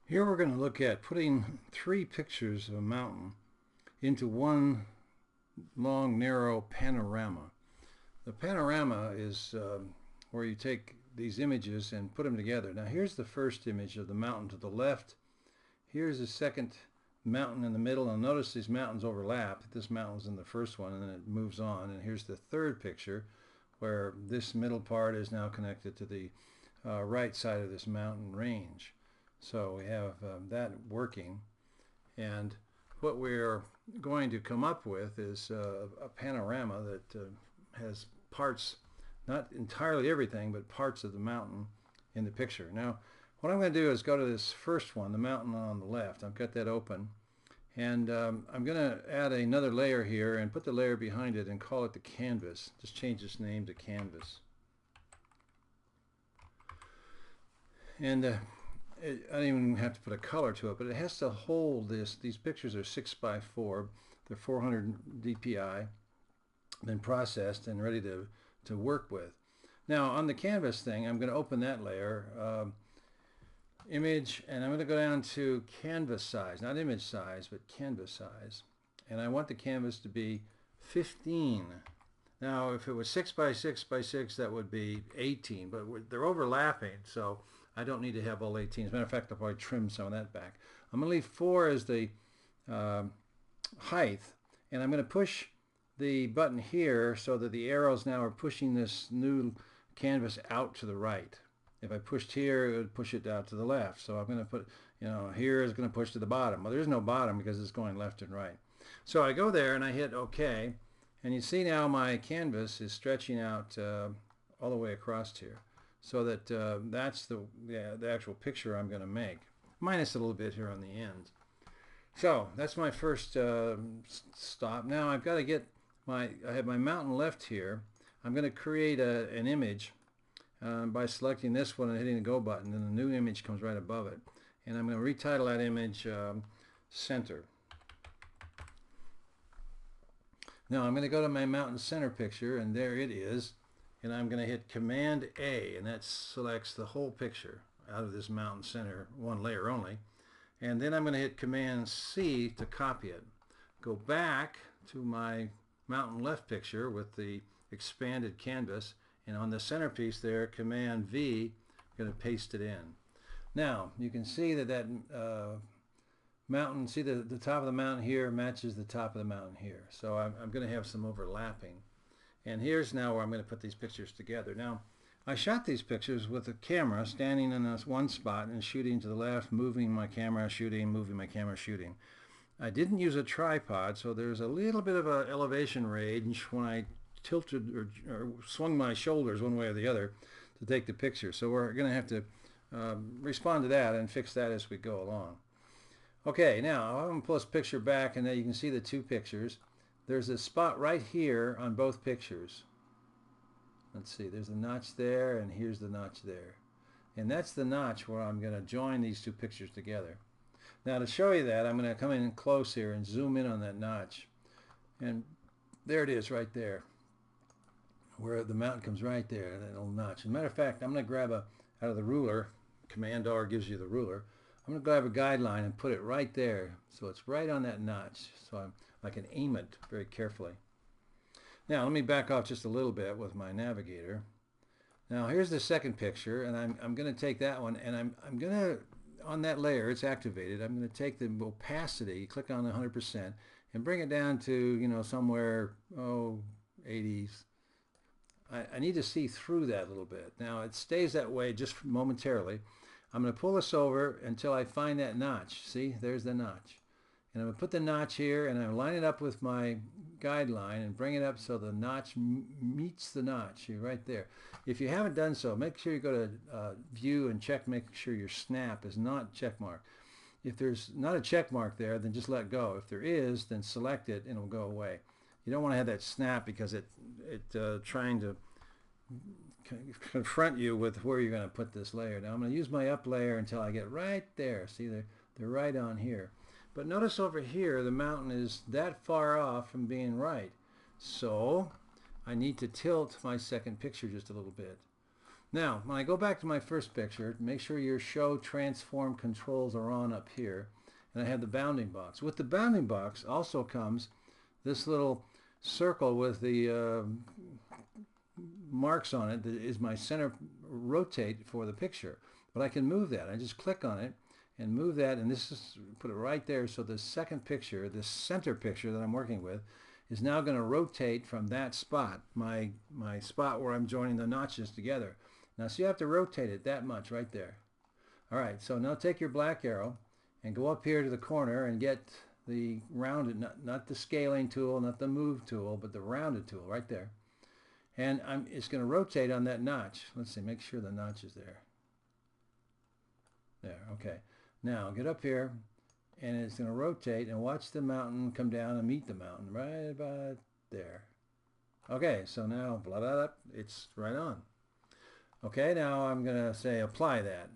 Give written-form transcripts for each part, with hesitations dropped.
Here we're going to look at putting three pictures of a mountain into one long, narrow panorama. The panorama is where you take these images and put them together. Now here's the first image of the mountain to the left. Here's the second mountain in the middle, and notice these mountains overlap. This mountain's in the first one and then it moves on. And here's the third picture where this middle part is now connected to the right side of this mountain range. So we have that working, and what we're going to come up with is a panorama that has parts, not entirely everything, but parts of the mountain in the picture. Now what I'm going to do is go to this first one, the mountain on the left. I've got that open, and I'm going to add another layer here and put the layer behind it and call it the canvas. Just change its name to canvas. And I don't even have to put a color to it, but it has to hold this. These pictures are 6x4. They're 400 dpi, been processed and ready to work with. Now on the canvas thing, I'm going to open that layer, image, and I'm going to go down to canvas size, not image size, but canvas size. And I want the canvas to be 15. Now if it was 6x6x6, that would be 18, but they're overlapping, so I don't need to have all 18. As a matter of fact, I'll probably trim some of that back. I'm going to leave 4 as the height, and I'm going to push the button here so that the arrows now are pushing this new canvas out to the right. If I pushed here, it would push it out to the left. So I'm going to put, here is going to push to the bottom. Well, there's no bottom because it's going left and right. So I go there and I hit OK, and you see now my canvas is stretching out all the way across here. So that that's the actual picture I'm going to make, minus a little bit here on the end. So that's my first stop. Now I've got to get I have my mountain left here. I'm going to create an image by selecting this one and hitting the go button, and a new image comes right above it. And I'm going to retitle that image Center. Now I'm going to go to my mountain center picture, and there it is. And I'm going to hit Command A, and that selects the whole picture out of this mountain center, one layer only. And then I'm going to hit Command C to copy it. Go back to my mountain left picture with the expanded canvas, and on the centerpiece there, Command V, I'm going to paste it in. Now you can see that mountain, see the top of the mountain here matches the top of the mountain here. So I'm going to have some overlapping. And here's now where I'm going to put these pictures together. Now, I shot these pictures with a camera standing in one spot and shooting to the left, moving my camera, shooting, moving my camera, shooting. I didn't use a tripod, so there's a little bit of an elevation range when I tilted or swung my shoulders one way or the other to take the picture. So we're going to have to respond to that and fix that as we go along. Okay, now I'm going to pull this picture back, and there you can see the two pictures. There's a spot right here on both pictures. Let's see, there's a notch there, and here's the notch there. And that's the notch where I'm going to join these two pictures together. Now to show you that, I'm going to come in close here and zoom in on that notch. And there it is right there, where the mountain comes right there, that little notch. As a matter of fact, I'm going to grab out of the ruler, Command R gives you the ruler. I'm going to grab a guideline and put it right there, so it's right on that notch. So I can aim it very carefully. Now let me back off just a little bit with my navigator. Now here's the second picture, and I'm going to take that one, and I'm going to, on that layer, it's activated, I'm going to take the opacity, click on 100%, and bring it down to, somewhere, 80s. I need to see through that a little bit. Now it stays that way just momentarily. I'm going to pull this over until I find that notch. See, there's the notch. And I'm going to put the notch here, and I line it up with my guideline and bring it up so the notch meets the notch. You're right there. If you haven't done so, make sure you go to View and check, make sure your snap is not checkmarked. If there's not a check mark there, then just let go. If there is, then select it and it'll go away. You don't want to have that snap because it's trying to confront you with where you're going to put this layer. Now I'm going to use my up layer until I get right there. See, they're right on here. But notice over here the mountain is that far off from being right. So I need to tilt my second picture just a little bit. Now, when I go back to my first picture, make sure your show transform controls are on up here. And I have the bounding box. With the bounding box also comes this little circle with the marks on it that is my center rotate for the picture. But I can move that. I just click on it and move that, and this is put it right there. So the second picture, the center picture that I'm working with, is now going to rotate from that spot, my spot where I'm joining the notches together. Now, so you have to rotate it that much right there. All right, so now take your black arrow and go up here to the corner and get the rounded, not the scaling tool, not the move tool, but the rounded tool right there. And it's going to rotate on that notch. Let's see, make sure the notch is there. There, okay. Now get up here, and it's going to rotate, and watch the mountain come down and meet the mountain right about there. Okay, so now blah, blah, blah, it's right on. Okay, now I'm going to say apply that.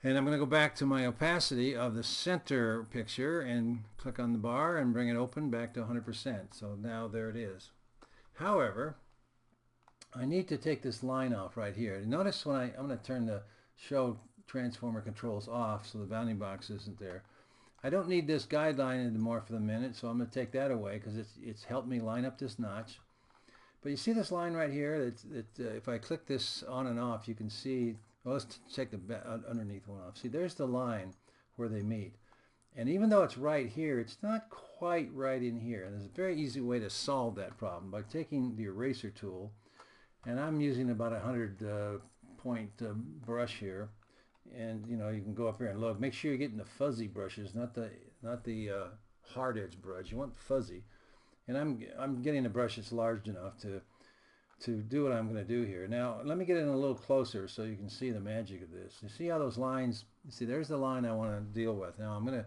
And I'm going to go back to my opacity of the center picture and click on the bar and bring it open back to 100%. So now there it is. However, I need to take this line off right here. Notice when I'm going to turn the show transformer controls off so the bounding box isn't there. I don't need this guideline anymore for the minute, so I'm going to take that away because it's helped me line up this notch. But you see this line right here? If I click this on and off, you can see. Well, let's check the underneath one off. See, there's the line where they meet. And even though it's right here, it's not quite right in here. And there's a very easy way to solve that problem by taking the eraser tool. And I'm using about a 100-point brush here. And you know, you can go up here and look. Make sure you're getting the fuzzy brushes, not the hard edge brush. You want fuzzy. And I'm getting a brush that's large enough to do what I'm going to do here. Now, let me get in a little closer so you can see the magic of this. You see how those lines, see there's the line I want to deal with. Now I'm going to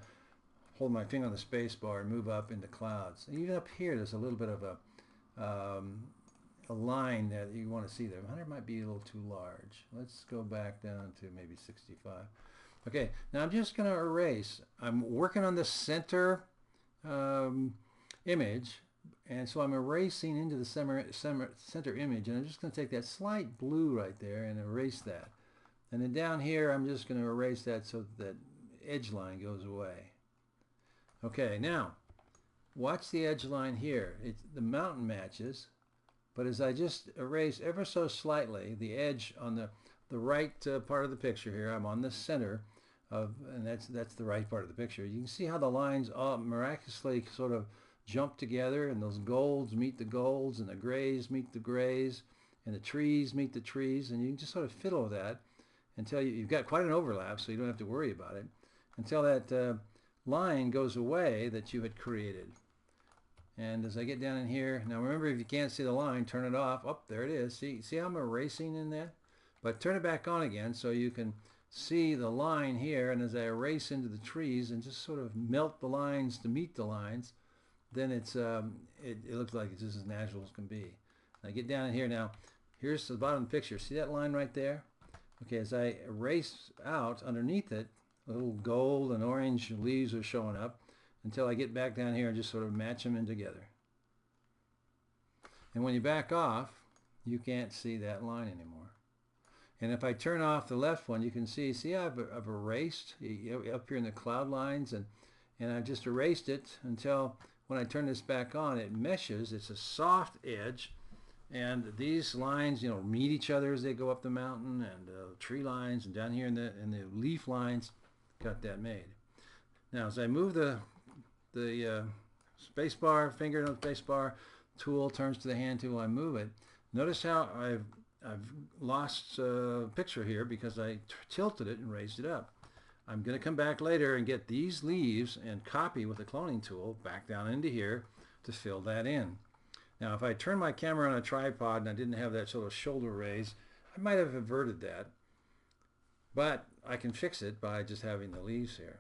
hold my finger on the space bar and move up into clouds. And even up here there's a little bit of a line that you want to see there. 100 might be a little too large. Let's go back down to maybe 65. Okay, now I'm just going to erase. I'm working on the center image. And so I'm erasing into the center image, and I'm just going to take that slight blue right there and erase that. And then down here, I'm just going to erase that so that edge line goes away. Okay, now, watch the edge line here. The mountain matches, but as I just erase ever so slightly, the edge on the right part of the picture here, I'm on the center of, and that's the right part of the picture. You can see how the lines all miraculously sort of jump together, and those golds meet the golds, and the grays meet the grays, and the trees meet the trees, and you can just sort of fiddle with that until you've got quite an overlap, so you don't have to worry about it, until that line goes away that you had created. And as I get down in here, now remember, if you can't see the line, turn it off. Oh, there it is. See how I'm erasing in that? But turn it back on again so you can see the line here, and as I erase into the trees and just sort of melt the lines to meet the lines, then it looks like it's just as natural as can be. I get down in here now. Here's the bottom of the picture. See that line right there? Okay, as I erase out underneath it, little gold and orange leaves are showing up until I get back down here and just sort of match them in together. And when you back off, you can't see that line anymore. And if I turn off the left one, you can see I've erased up here in the cloud lines, and I've just erased it until when I turn this back on, it meshes. It's a soft edge, and these lines, you know, meet each other as they go up the mountain, and tree lines, and down here in the leaf lines, got that made. Now, as I move the space bar, finger on the space bar, tool turns to the hand tool, I move it. Notice how I've lost a picture here because I tilted it and raised it up. I'm going to come back later and get these leaves and copy with the cloning tool back down into here to fill that in. Now, if I turn my camera on a tripod and I didn't have that sort of shoulder raise, I might have averted that. But I can fix it by just having the leaves here.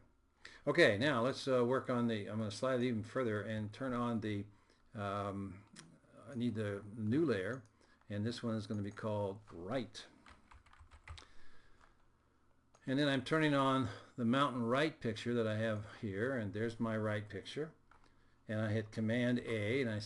Okay, now let's work on I'm going to slide it even further and turn on I need the new layer, and this one is going to be called Right. And then I'm turning on the mountain right picture that I have here, and there's my right picture. And I hit Command A, and I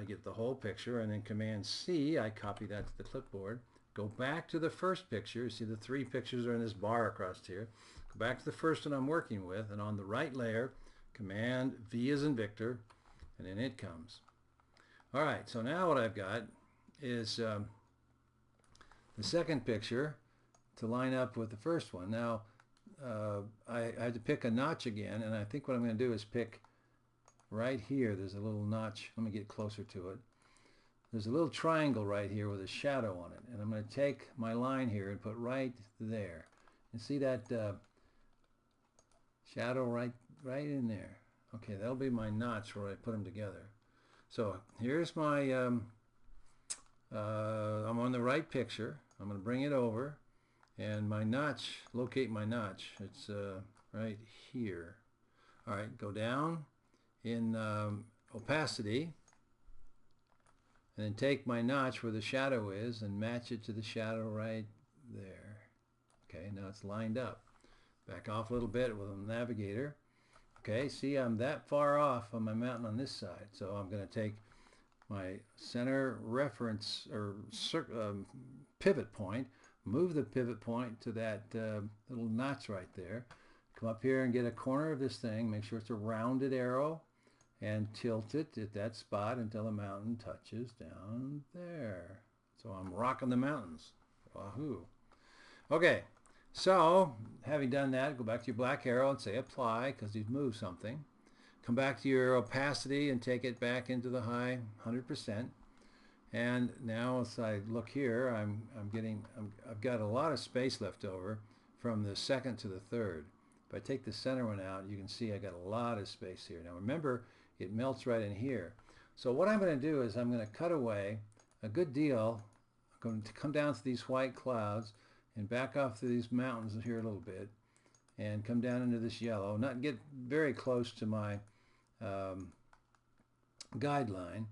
get the whole picture, and then Command C, I copy that to the clipboard, go back to the first picture. See, the three pictures are in this bar across here. Go back to the first one I'm working with, and on the right layer, Command V as in Victor, and then it comes. All right, so now what I've got is the second picture to line up with the first one. Now, I had to pick a notch again, and I think what I'm going to do is pick right here. There's a little notch. Let me get closer to it. There's a little triangle right here with a shadow on it, and I'm going to take my line here and put right there. And see that shadow right in there. Okay, that'll be my notch where I put them together. So here's my, I'm on the right picture. I'm going to bring it over, and my notch, locate my notch. It's right here. All right, go down in opacity, and then take my notch where the shadow is and match it to the shadow right there. Okay, now it's lined up. Back off a little bit with a navigator. Okay, see, I'm that far off on my mountain on this side, so I'm going to take my center reference or pivot point, move the pivot point to that little notch right there, come up here and get a corner of this thing, make sure it's a rounded arrow, and tilt it at that spot until the mountain touches down there. So I'm rocking the mountains. Wahoo. Okay. So, having done that, go back to your black arrow and say apply, because you've moved something. Come back to your opacity and take it back into the high 100%. And now as I look here, I've got a lot of space left over from the second to the third. If I take the center one out, you can see I got a lot of space here. Now remember, it melts right in here. So what I'm going to do is I'm going to cut away a good deal. I'm going to come down to these white clouds and back off to these mountains here a little bit and come down into this yellow, not get very close to my guideline,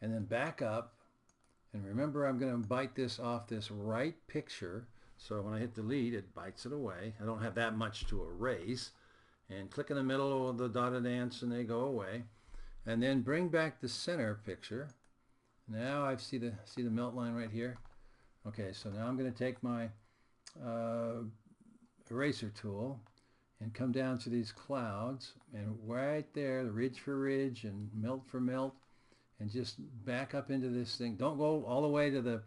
and then back up. And remember, I'm going to bite this off this right picture, so when I hit delete, it bites it away. I don't have that much to erase. And click in the middle of the dotted ants and they go away. And then bring back the center picture. Now I see the melt line right here. Okay, so now I'm going to take my eraser tool and come down to these clouds, and right there, the ridge for ridge and melt for melt, and just back up into this thing. Don't go all the way to the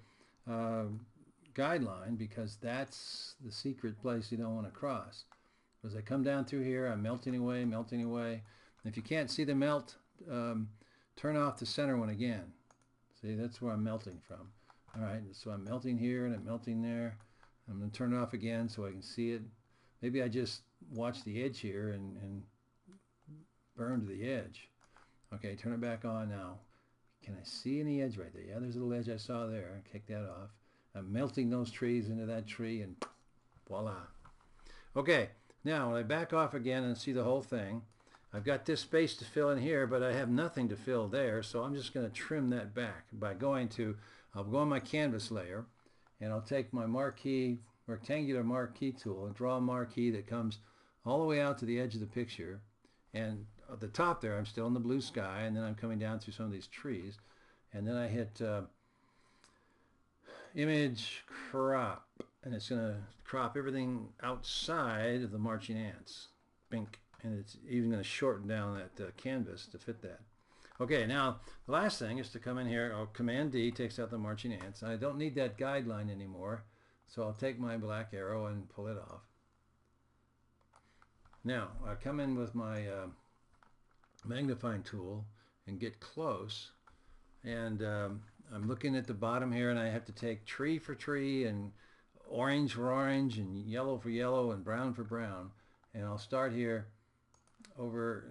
guideline, because that's the secret place you don't want to cross. As I come down through here, I'm melting away, melting away. And if you can't see the melt, turn off the center one again. See, that's where I'm melting from. All right, so I'm melting here and I'm melting there. I'm going to turn it off again so I can see it. Maybe I just watch the edge here and burn to the edge. Okay, turn it back on now. Can I see any edge right there? Yeah, there's a little edge I saw there. Kick that off. I'm melting those trees into that tree, and voila. Okay, now when I back off again and see the whole thing, I've got this space to fill in here, but I have nothing to fill there, so I'm just going to trim that back by I'll go on my canvas layer, and I'll take my rectangular marquee tool and draw a marquee that comes all the way out to the edge of the picture. And at the top there, I'm still in the blue sky, and then I'm coming down through some of these trees. And then I hit image crop, and it's going to crop everything outside of the marching ants. Bink. And it's even going to shorten down that canvas to fit that. Okay, now the last thing is to come in here. Command D takes out the marching ants. I don't need that guideline anymore, so I'll take my black arrow and pull it off. Now I come in with my magnifying tool and get close, and I'm looking at the bottom here, and I have to take tree for tree and orange for orange and yellow for yellow and brown for brown. And I'll start here over,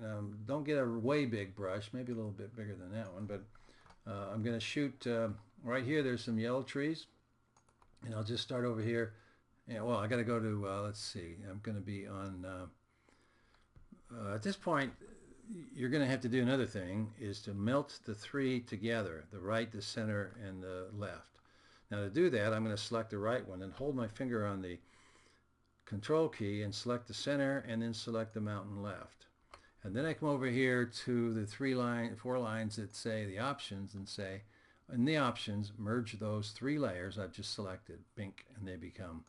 don't get a way big brush, maybe a little bit bigger than that one, but I'm going to shoot right here. There's some yellow trees, and I'll just start over here. Yeah, well, I got to go to, let's see, I'm going to be on, at this point, you're going to have to do another thing, is to melt the three together, the right, the center, and the left. Now to do that, I'm going to select the right one and hold my finger on the Control key and select the center, and then select the mountain left. And then I come over here to the four lines that say the options and say in the options, merge those 3 layers I've just selected, bink, and they become,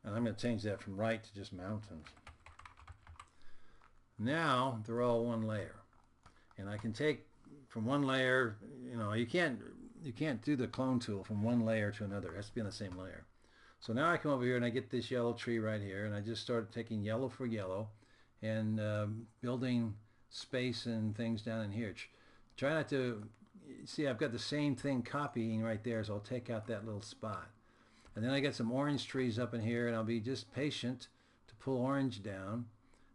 and I'm going to change that from right to just mountains. Now they're all 1 layer, and I can take from 1 layer, you can't do the clone tool from 1 layer to another. It has to be on the same layer. So now I come over here and I get this yellow tree right here, and I just start taking yellow for yellow and building space and things down in here. Try not to, see, I've got the same thing copying right there, so I'll take out that little spot. And then I get some orange trees up in here, and I'll be just patient to pull orange down.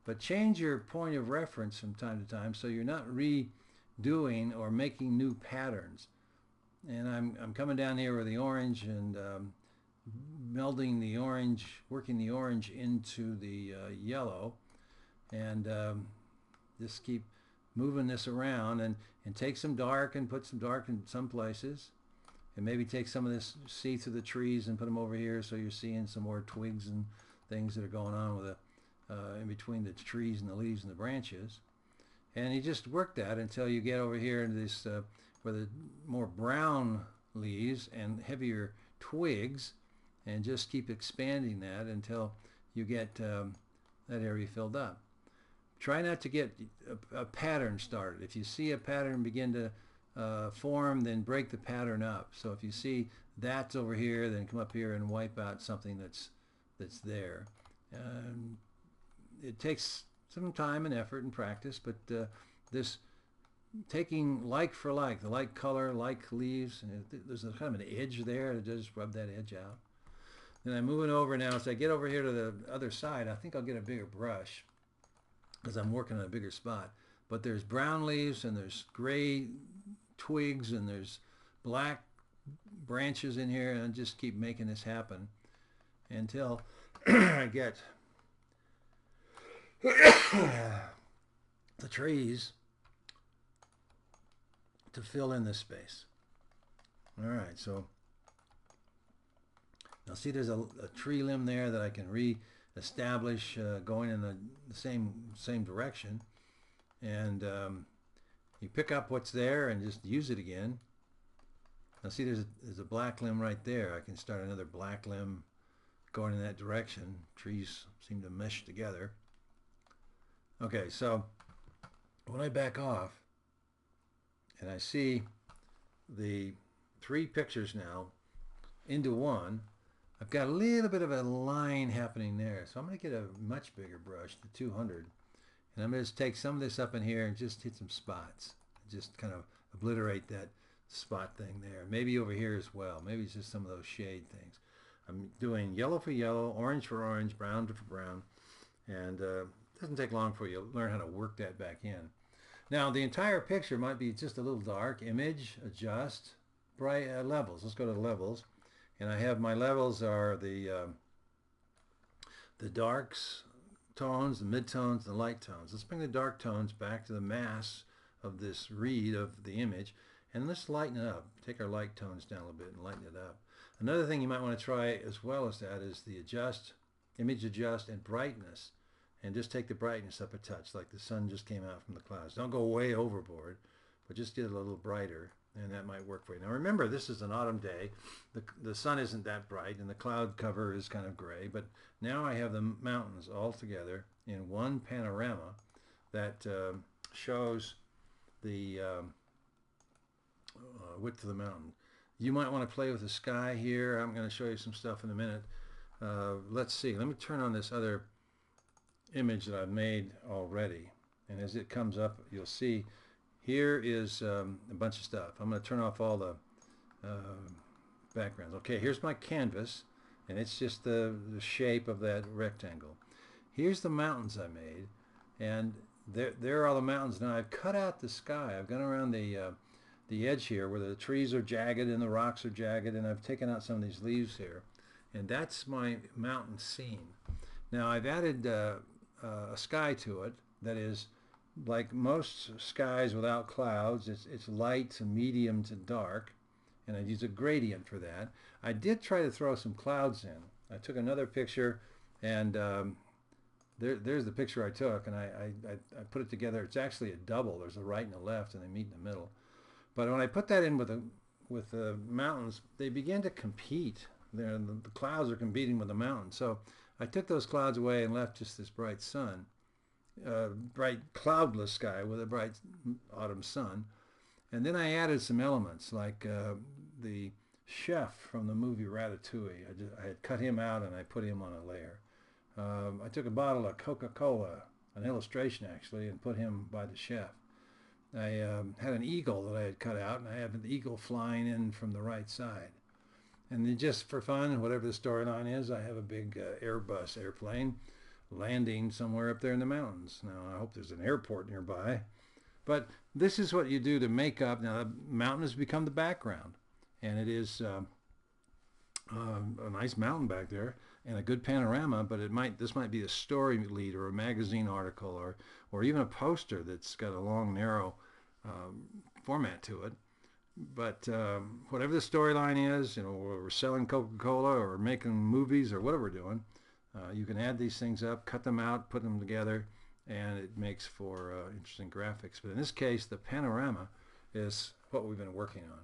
But change your point of reference from time to time so you're not redoing or making new patterns. And I'm coming down here with the orange and melding the orange, working the orange into the yellow, and just keep moving this around, and take some dark and put some dark in some places, and maybe take some of this, see through the trees, and put them over here so you're seeing some more twigs and things that are going on with in between the trees and the leaves and the branches. And you just work that until you get over here into this where the more brown leaves and heavier twigs, and just keep expanding that until you get that area filled up. Try not to get a pattern started. If you see a pattern begin to form, then break the pattern up. So if you see that's over here, then come up here and wipe out something that's there. It takes some time and effort and practice, but this taking like for like, the like color, like leaves, and there's a kind of an edge there to just rub that edge out. Then I'm moving over now. As I get over here to the other side, I think I'll get a bigger brush because I'm working on a bigger spot. But there's brown leaves, and there's gray twigs, and there's black branches in here, and I just keep making this happen until I get the trees to fill in this space. All right, so now see there's a tree limb there that I can re-establish going in the same direction, and you pick up what's there and just use it again. Now see there's a black limb right there. I can start another black limb going in that direction. Trees seem to mesh together. Okay, so when I back off and I see the 3 pictures now into one, I've got a little bit of a line happening there. So I'm going to get a much bigger brush, the 200, and I'm going to just take some of this up in here and just hit some spots. Just kind of obliterate that spot thing there. Maybe over here as well. Maybe it's just some of those shade things. I'm doing yellow for yellow, orange for orange, brown for brown, and it doesn't take long for you to learn how to work that back in. Now the entire picture might be just a little dark. Image, adjust, bright levels. Let's go to the levels, and I have my levels are the darks tones, the mid-tones, the light tones. Let's bring the dark tones back to the mass of this read of the image, and let's lighten it up. Take our light tones down a little bit and lighten it up. Another thing you might want to try as well as that is the adjust, image adjust, and brightness. And just take the brightness up a touch, like the sun just came out from the clouds. Don't go way overboard, but just get it a little brighter, and that might work for you. Now remember, this is an autumn day. The sun isn't that bright, and the cloud cover is kind of gray, but now I have the mountains all together in one panorama that shows the width of the mountain. You might want to play with the sky here. I'm going to show you some stuff in a minute. Let's see. Let me turn on this other image that I've made already, and as it comes up you'll see here is a bunch of stuff. I'm going to turn off all the backgrounds. Okay, here's my canvas, and it's just the shape of that rectangle. Here's the mountains I made, and there are all the mountains. Now I've cut out the sky. I've gone around the edge here where the trees are jagged and the rocks are jagged, and I've taken out some of these leaves here, and that's my mountain scene. Now I've added a sky to it that is like most skies without clouds. It's light to medium to dark, and I use a gradient for that. I did try to throw some clouds in. I took another picture, and there's the picture I took, and I put it together. It's actually a double. There's a right and a left, and they meet in the middle. But when I put that in with with the mountains, they begin to compete. The clouds are competing with the mountains. So I took those clouds away and left just this bright sun, bright cloudless sky with a bright autumn sun. And then I added some elements like the chef from the movie Ratatouille. I had cut him out and I put him on a layer. I took a bottle of Coca-Cola, an illustration actually, and put him by the chef. I had an eagle that I had cut out, and I have an eagle flying in from the right side. And then just for fun, whatever the storyline is, I have a big Airbus airplane landing somewhere up there in the mountains. Now, I hope there's an airport nearby. But this is what you do to make up. Now, the mountain has become the background, and it is a nice mountain back there and a good panorama, but this might be a story lead or a magazine article or even a poster that's got a long, narrow format to it. But whatever the storyline is, we're selling Coca-Cola or making movies or whatever we're doing, you can add these things up, cut them out, put them together, and it makes for interesting graphics. But in this case, the panorama is what we've been working on.